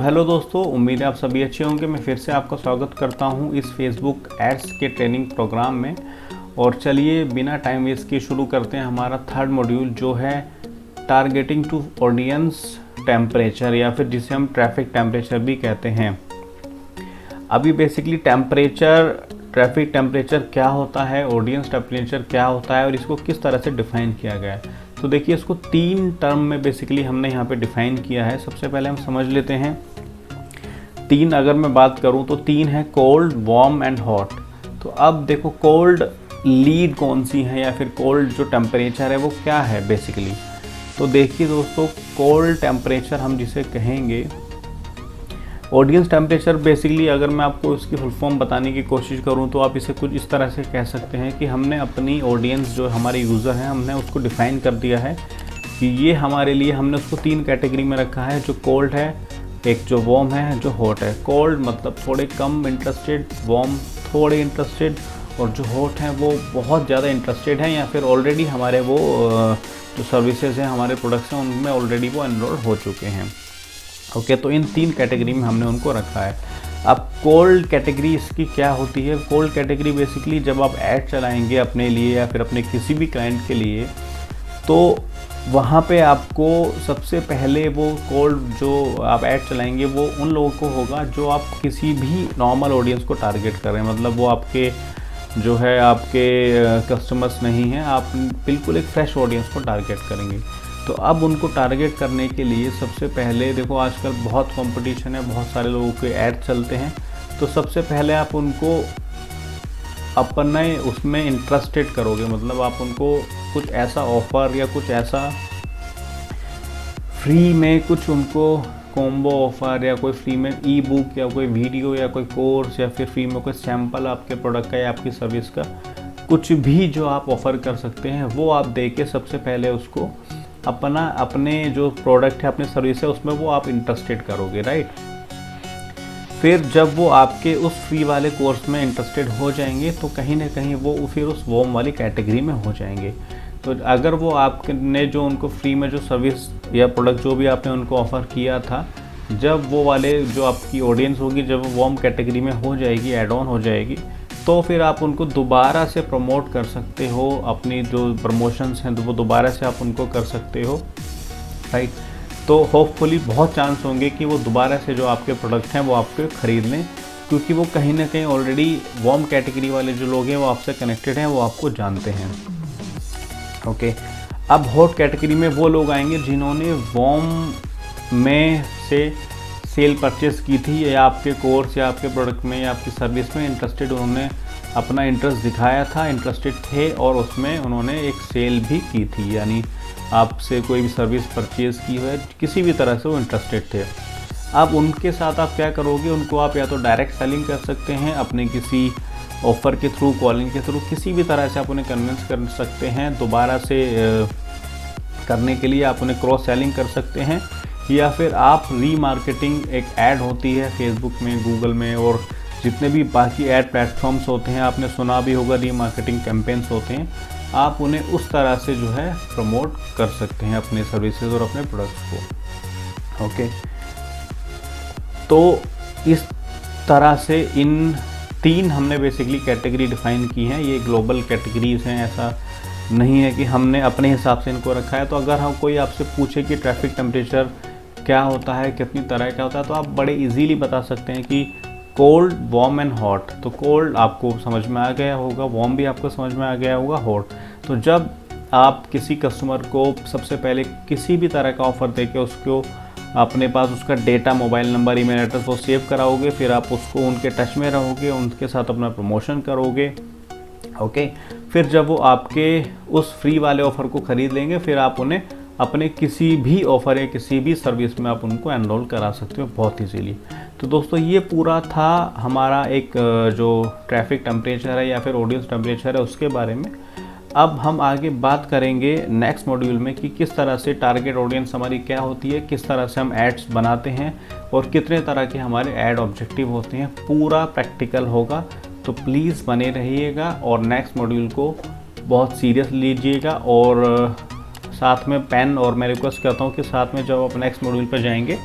Hello दोस्तों, उम्मीद है आप सभी अच्छे होंगे। मैं फिर से आपका स्वागत करता हूं इस फेसबुक एड्स के ट्रेनिंग प्रोग्राम में। और चलिए बिना टाइम वेस्ट किए शुरू करते हैं हमारा थर्ड मॉड्यूल, जो है टारगेटिंग टू ऑडियंस टेम्परेचर, या फिर जिसे हम ट्रैफिक टेम्परेचर भी कहते हैं। अभी बेसिकली ट्रैफिक टेम्परेचर क्या होता है, ऑडियंस टेम्परेचर क्या होता है और इसको किस तरह से डिफ़ाइन किया गया है। तो देखिए, इसको 3 टर्म में बेसिकली हमने यहाँ पे डिफ़ाइन किया है। सबसे पहले हम समझ लेते हैं 3, अगर मैं बात करूँ तो 3 है, कोल्ड, वार्म एंड हॉट। तो अब देखो, कोल्ड लीड कौन सी है या फिर कोल्ड जो टेम्परेचर है वो क्या है बेसिकली। तो देखिए दोस्तों, कोल्ड टेम्परेचर हम जिसे कहेंगे, ऑडियंस टेम्परेचर बेसिकली अगर मैं आपको इसकी फुल फॉर्म बताने की कोशिश करूं तो आप इसे कुछ इस तरह से कह सकते हैं कि हमने अपनी ऑडियंस, जो हमारे यूज़र हैं, हमने उसको डिफ़ाइन कर दिया है कि ये हमारे लिए, हमने उसको 3 कैटेगरी में रखा है, जो कोल्ड है, एक जो वार्म है, जो हॉट है। कोल्ड मतलब थोड़े कम इंटरेस्टेड, वार्म थोड़े इंटरेस्टेड, और जो हॉट हैं वो बहुत ज़्यादा इंटरेस्टेड हैं या फिर ऑलरेडी हमारे वो जो सर्विसेज हैं, हमारे प्रोडक्ट्स हैं, उनमें ऑलरेडी वो एनरोल हो चुके हैं। ओके, तो इन 3 कैटेगरी में हमने उनको रखा है। अब कोल्ड कैटेगरी इसकी क्या होती है? कोल्ड कैटेगरी बेसिकली जब आप ऐड चलाएंगे अपने लिए या फिर अपने किसी भी क्लाइंट के लिए, तो वहाँ पे आपको सबसे पहले वो कोल्ड जो आप ऐड चलाएंगे वो उन लोगों को होगा जो आप किसी भी नॉर्मल ऑडियंस को टारगेट कर रहे हैं। मतलब वो आपके जो है आपके कस्टमर्स नहीं हैं, आप बिल्कुल एक फ्रेश ऑडियंस को टारगेट करेंगे। तो अब उनको टारगेट करने के लिए सबसे पहले देखो, आजकल बहुत कंपटीशन है, बहुत सारे लोगों के ऐड चलते हैं। तो सबसे पहले आप उनको अपने उसमें इंटरेस्टेड करोगे, मतलब आप उनको कुछ ऐसा ऑफ़र या कुछ ऐसा फ्री में कुछ उनको कॉम्बो ऑफ़र या कोई फ्री में ई बुक या कोई वीडियो या कोई कोर्स या फिर फ्री में कोई सैम्पल आपके प्रोडक्ट का या आपकी सर्विस का कुछ भी जो आप ऑफ़र कर सकते हैं, वो आप दे के सबसे पहले उसको अपने जो प्रोडक्ट है, अपनी सर्विस है, उसमें वो आप इंटरेस्टेड करोगे, राइट। फिर जब वो आपके उस फ्री वाले कोर्स में इंटरेस्टेड हो जाएंगे तो कहीं ना कहीं वो फिर उस वार्म वाली कैटेगरी में हो जाएंगे। तो अगर वो आपने जो उनको फ्री में जो सर्विस या प्रोडक्ट जो भी आपने उनको ऑफ़र किया था, जब वो वाले जो आपकी ऑडियंस होगी, जब वो वार्म कैटेगरी में हो जाएगी, ऐड ऑन हो जाएगी, तो फिर आप उनको दोबारा से प्रमोट कर सकते हो। अपनी जो प्रमोशंस हैं तो वो दोबारा से आप उनको कर सकते हो, राइट। तो होपफुली बहुत चांस होंगे कि वो दोबारा से जो आपके प्रोडक्ट हैं वो आपके ख़रीद लें, क्योंकि वो कहीं ना कहीं ऑलरेडी वार्म कैटेगरी वाले जो लोग हैं वो आपसे कनेक्टेड हैं, वो आपको जानते हैं। ओके, अब हॉट कैटेगरी में वो लोग आएंगे जिन्होंने वार्म में से सेल परचेस की थी, या आपके कोर्स या आपके प्रोडक्ट में या आपकी सर्विस में इंटरेस्टेड, उन्होंने अपना इंटरेस्ट दिखाया था, इंटरेस्टेड थे, और उसमें उन्होंने एक सेल भी की थी, यानी आपसे कोई भी सर्विस परचेज़ की है, किसी भी तरह से वो इंटरेस्टेड थे। अब उनके साथ आप क्या करोगे, उनको आप या तो डायरेक्ट सेलिंग कर सकते हैं, अपने किसी ऑफ़र के थ्रू, कॉलिंग के थ्रू, किसी भी तरह से आप उन्हें कन्विंस कर सकते हैं दोबारा से करने के लिए। आप उन्हें क्रॉस सेलिंग कर सकते हैं, या फिर आप रीमार्केटिंग, एक ऐड होती है फेसबुक में, गूगल में और जितने भी बाकी ऐड प्लेटफॉर्म्स होते हैं, आपने सुना भी होगा, रीमार्केटिंग कैंपेन्स होते हैं, आप उन्हें उस तरह से जो है प्रमोट कर सकते हैं अपने सर्विसेज और अपने प्रोडक्ट्स को। ओके, तो इस तरह से इन 3 हमने बेसिकली कैटेगरी डिफ़ाइन की हैं। ये ग्लोबल कैटेगरीज़ हैं, ऐसा नहीं है कि हमने अपने हिसाब से इनको रखा है। तो अगर हम कोई आपसे पूछे कि ट्रैफिक टेम्परेचर क्या होता है, कितनी तरह का होता है, तो आप बड़े इजीली बता सकते हैं कि कोल्ड, वार्म एंड हॉट। तो कोल्ड आपको समझ में आ गया होगा, वार्म भी आपको समझ में आ गया होगा, हॉट। तो जब आप किसी कस्टमर को सबसे पहले किसी भी तरह का ऑफ़र देके उसको अपने पास उसका data, mobile number, email address वो सेव कराओगे, फिर आप उसको उनके टच में रहोगे, उनके साथ अपना प्रमोशन करोगे। ओके, फिर जब वो आपके उस फ्री वाले ऑफ़र को ख़रीद लेंगे, फिर आप उन्हें अपने किसी भी ऑफ़र या किसी भी सर्विस में आप उनको एनरोल करा सकते हो बहुत ईजीली। तो दोस्तों, ये पूरा था हमारा एक जो ट्रैफिक टेम्परेचर है या फिर ऑडियंस टेम्परेचर है उसके बारे में। अब हम आगे बात करेंगे नेक्स्ट मॉड्यूल में कि किस तरह से टारगेट ऑडियंस हमारी क्या होती है, किस तरह से हम एड्स बनाते हैं और कितने तरह के हमारे ऐड ऑब्जेक्टिव होते हैं। पूरा प्रैक्टिकल होगा, तो प्लीज़ बने रहिएगा और नेक्स्ट मॉड्यूल को बहुत सीरियस लीजिएगा। और साथ में पेन, और मैं रिक्वेस्ट करता हूँ कि साथ में जब आप नेक्स्ट मॉड्यूल पर जाएंगे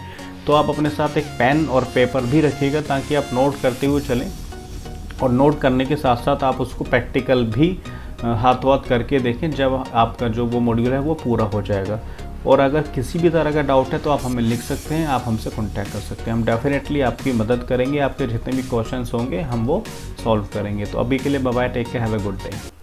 तो आप अपने साथ एक पेन और पेपर भी रखिएगा, ताकि आप नोट करते हुए चलें, और नोट करने के साथ साथ आप उसको प्रैक्टिकल भी हाथों हाथ करके देखें जब आपका जो वो मॉड्यूल है वो पूरा हो जाएगा। और अगर किसी भी तरह का डाउट है तो आप हमें लिख सकते हैं, आप हमसे कांटेक्ट कर सकते हैं। हम डेफिनेटली आपकी मदद करेंगे, आपके जितने भी क्वेश्चंस होंगे हम वो सॉल्व करेंगे। तो अभी के लिए bye bye, take care, have a good day.